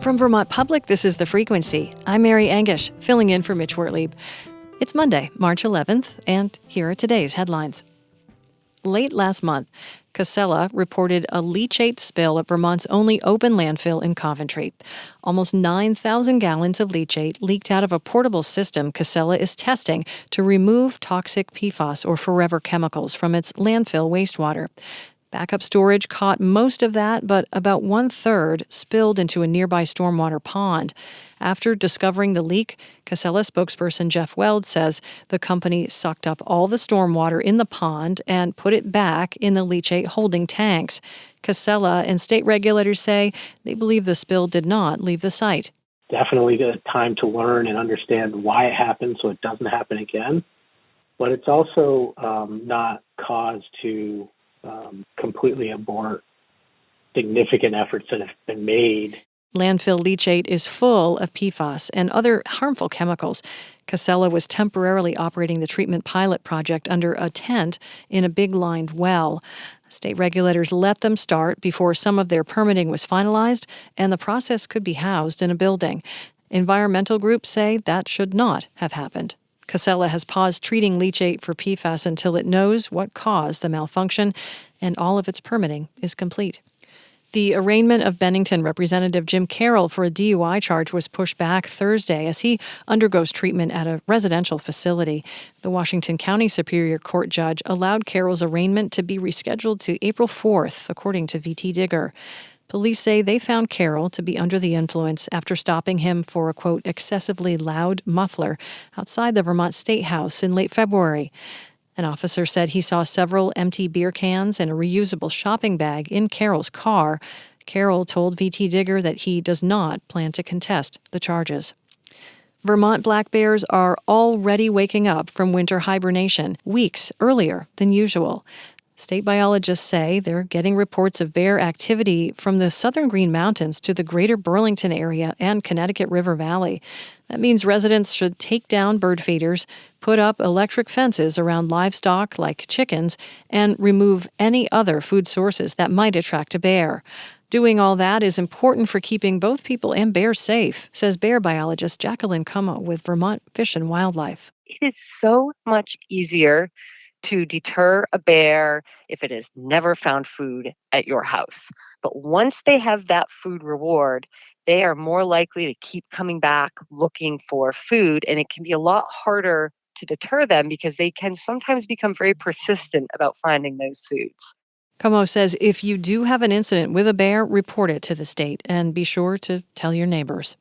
From Vermont Public, this is The Frequency. I'm Mary Angish, filling in for Mitch Wertlieb. It's Monday, March 11th, and here are today's headlines. Late last month, Casella reported a leachate spill at Vermont's only open landfill in Coventry. Almost 9,000 gallons of leachate leaked out of a portable system Casella is testing to remove toxic PFAS or forever chemicals from its landfill wastewater. Backup storage caught most of that, but about one-third spilled into a nearby stormwater pond. After discovering the leak, Casella spokesperson Jeff Weld says the company sucked up all the stormwater in the pond and put it back in the leachate holding tanks. Casella and state regulators say they believe the spill did not leave the site. Definitely the time to learn and understand why it happened so it doesn't happen again. But it's also not cause to completely abort significant efforts that have been made. Landfill leachate is full of PFAS and other harmful chemicals. Casella was temporarily operating the treatment pilot project under a tent in a big lined well. State regulators let them start before some of their permitting was finalized, and the process could be housed in a building. Environmental groups say that should not have happened. Casella has paused treating leachate for PFAS until it knows what caused the malfunction, and all of its permitting is complete. The arraignment of Bennington Representative Jim Carroll for a DUI charge was pushed back Thursday as he undergoes treatment at a residential facility. The Washington County Superior Court judge allowed Carroll's arraignment to be rescheduled to April 4th, according to VT Digger. Police say they found Carroll to be under the influence after stopping him for a, quote, excessively loud muffler outside the Vermont State House in late February. An officer said he saw several empty beer cans and a reusable shopping bag in Carroll's car. Carroll told VT Digger that he does not plan to contest the charges. Vermont black bears are already waking up from winter hibernation weeks earlier than usual. State biologists say they're getting reports of bear activity from the southern Green Mountains to the greater Burlington area and Connecticut River Valley. That means residents should take down bird feeders, put up electric fences around livestock like chickens, and remove any other food sources that might attract a bear. Doing all that is important for keeping both people and bears safe, says bear biologist Jacqueline Como with Vermont Fish and Wildlife. It is so much easier to deter a bear if it has never found food at your house. But once they have that food reward, they are more likely to keep coming back looking for food, and it can be a lot harder to deter them because they can sometimes become very persistent about finding those foods. Como says if you do have an incident with a bear, report it to the state and be sure to tell your neighbors.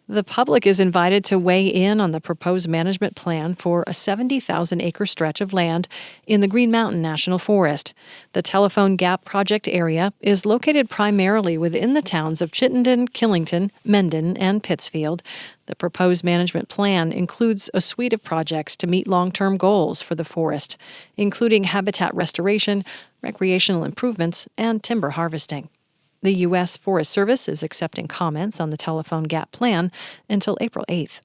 The public is invited to weigh in on the proposed management plan for a 70,000-acre stretch of land in the Green Mountain National Forest. The Telephone Gap project area is located primarily within the towns of Chittenden, Killington, Mendon, and Pittsfield. The proposed management plan includes a suite of projects to meet long-term goals for the forest, including habitat restoration, recreational improvements, and timber harvesting. The U.S. Forest Service is accepting comments on the Telephone Gap plan until April 8th.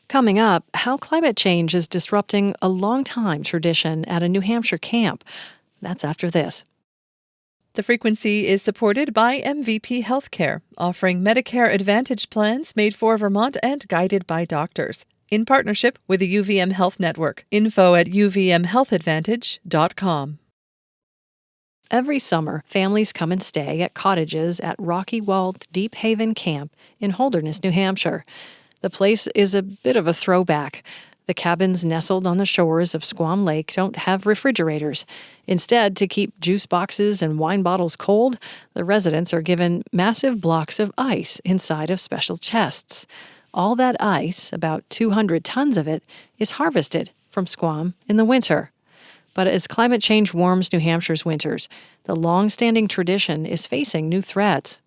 Coming up, how climate change is disrupting a long-time tradition at a New Hampshire camp. That's after this. The Frequency is supported by MVP Healthcare, offering Medicare Advantage plans made for Vermont and guided by doctors. In partnership with the UVM Health Network. Info at uvmhealthadvantage.com. Every summer, families come and stay at cottages at Rocky Walled Deep Haven Camp in Holderness, New Hampshire. The place is a bit of a throwback. The cabins nestled on the shores of Squam Lake don't have refrigerators. Instead, to keep juice boxes and wine bottles cold, the residents are given massive blocks of ice inside of special chests. All that ice, about 200 tons of it, is harvested from Squam in the winter. But as climate change warms New Hampshire's winters, the long-standing tradition is facing new threats.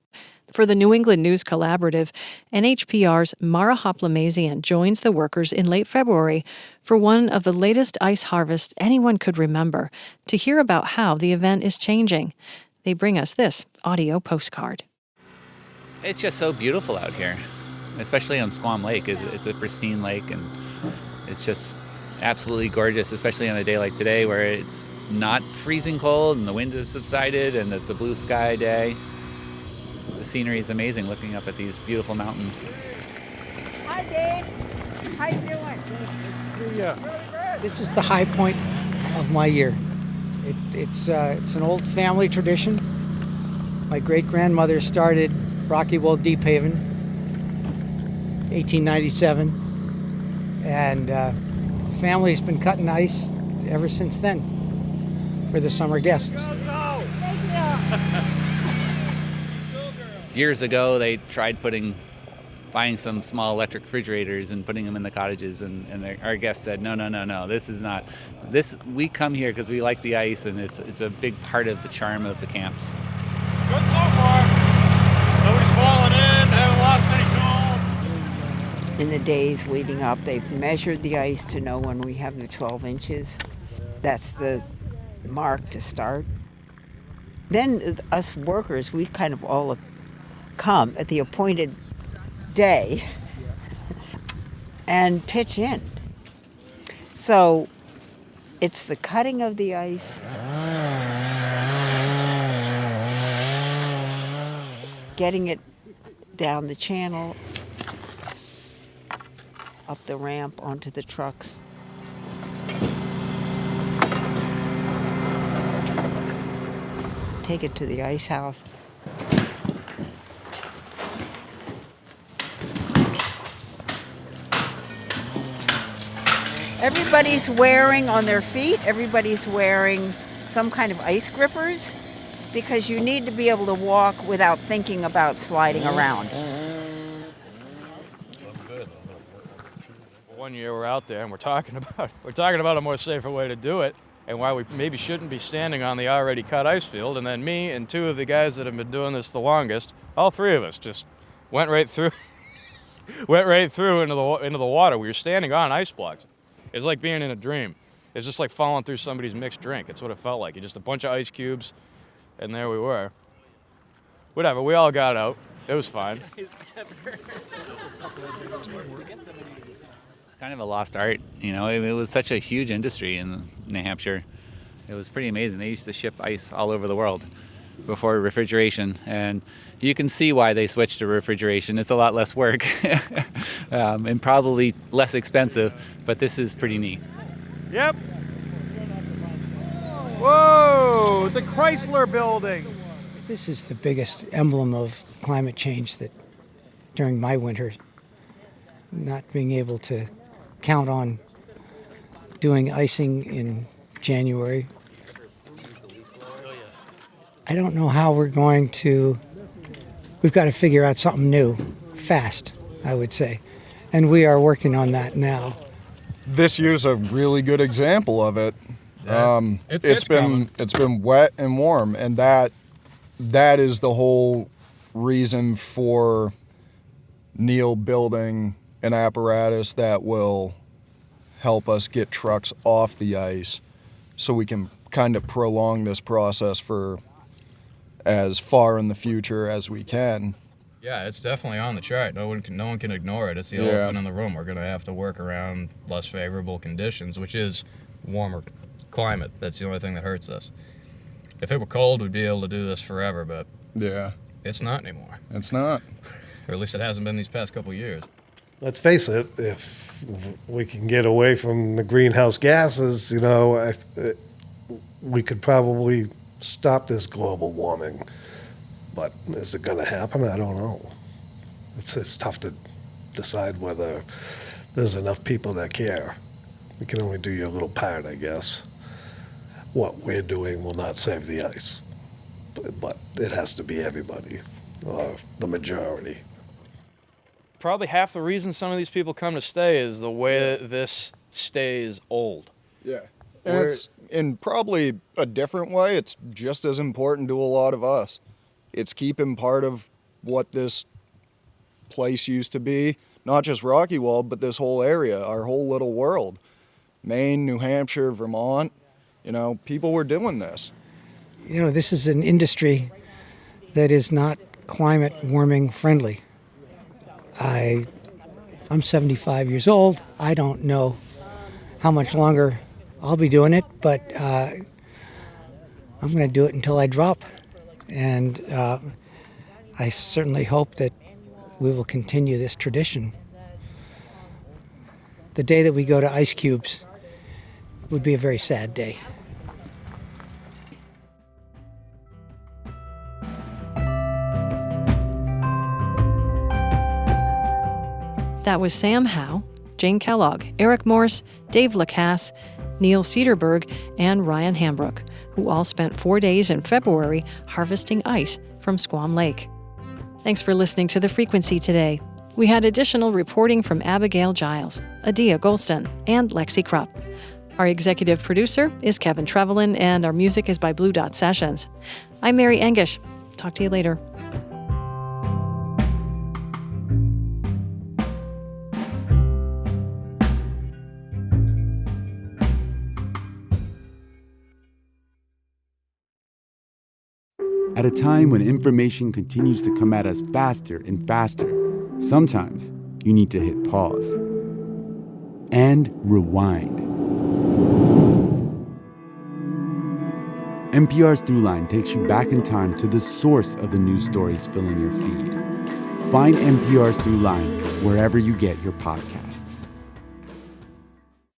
For the New England News Collaborative, NHPR's Mara Hoplamazian joins the workers in late February for one of the latest ice harvests anyone could remember to hear about how the event is changing. They bring us this audio postcard. It's just so beautiful out here, especially on Squam Lake. It's a pristine lake, and it's just absolutely gorgeous, especially on a day like today where it's not freezing cold and the wind has subsided and it's a blue sky day. scenery is amazing looking up at these beautiful mountains. Hi, Dave. How you doing? This is the high point of my year. It's an old family tradition. My great-grandmother started Rocky Well Deep Haven, 1897, and family's been cutting ice ever since then for the summer guests. Years ago, they tried buying some small electric refrigerators and putting them in the cottages, and our guests said, no, this is not. We come here because we like the ice, and it's a big part of the charm of the camps. Good so far. Nobody's fallen in, haven't lost any tools. In the days leading up, they've measured the ice to know when we have the 12 inches. That's the mark to start. Then us workers, we kind of all come at the appointed day and pitch in. So it's the cutting of the ice, getting it down the channel, up the ramp onto the trucks. Take it to the ice house. Everybody's wearing on their feet, everybody's wearing some kind of ice grippers because you need to be able to walk without thinking about sliding around. One year we're out there and we're talking about a more safer way to do it and why we maybe shouldn't be standing on the already cut ice field. And then me and two of the guys that have been doing this the longest, all three of us just went right through into the water. We were standing on ice blocks. It's like being in a dream. It's just like falling through somebody's mixed drink. It's what it felt like. It's just a bunch of ice cubes, and there we were. Whatever, we all got out. It was fine. It's kind of a lost art, you know. It was such a huge industry in New Hampshire. It was pretty amazing. They used to ship ice all over the world before refrigeration, and you can see why they switched to refrigeration. It's a lot less work and probably less expensive, but this is pretty neat. Yep. Whoa, the Chrysler Building. This is the biggest emblem of climate change that during my winter, not being able to count on doing icing in January. I don't know how we've got to figure out something new, fast, I would say. And we are working on that now. This year's a really good example of it. It's been wet and warm, and that is the whole reason for Neil building an apparatus that will help us get trucks off the ice so we can kind of prolong this process for as far in the future as we can. Yeah, it's definitely on the chart. No one can ignore it. It's the elephant in the room. We're going to have to work around less favorable conditions, which is warmer climate. That's the only thing that hurts us. If it were cold, we'd be able to do this forever, but Yeah. it's not anymore. It's not. Or at least it hasn't been these past couple of years. Let's face it, if we can get away from the greenhouse gases, we could probably stop this global warming. But is it going to happen? I don't know. It's tough to decide whether there's enough people that care. You can only do your little part, I guess. What we're doing will not save the ice, but it has to be everybody, or the majority. Probably half the reason some of these people come to stay is the way that this stays old. Yeah. And it's in probably a different way, it's just as important to a lot of us. It's keeping part of what this place used to be, not just Rocky Wall, but this whole area, our whole little world. Maine, New Hampshire, Vermont, people were doing this. This is an industry that is not climate warming friendly. I'm 75 years old. I don't know how much longer I'll be doing it, but I'm going to do it until I drop. And I certainly hope that we will continue this tradition. The day that we go to ice cubes would be a very sad day. That was Sam Howe, Jane Kellogg, Eric Morse, Dave Lacasse, Neil Cederberg, and Ryan Hambrook, who all spent 4 days in February harvesting ice from Squam Lake. Thanks for listening to The Frequency today. We had additional reporting from Abigail Giles, Adia Golston, and Lexi Krupp. Our executive producer is Kevin Trevelyan, and our music is by Blue Dot Sessions. I'm Mary Engish. Talk to you later. At a time when information continues to come at us faster and faster, sometimes you need to hit pause and rewind. NPR's Throughline takes you back in time to the source of the news stories filling your feed. Find NPR's Throughline wherever you get your podcasts.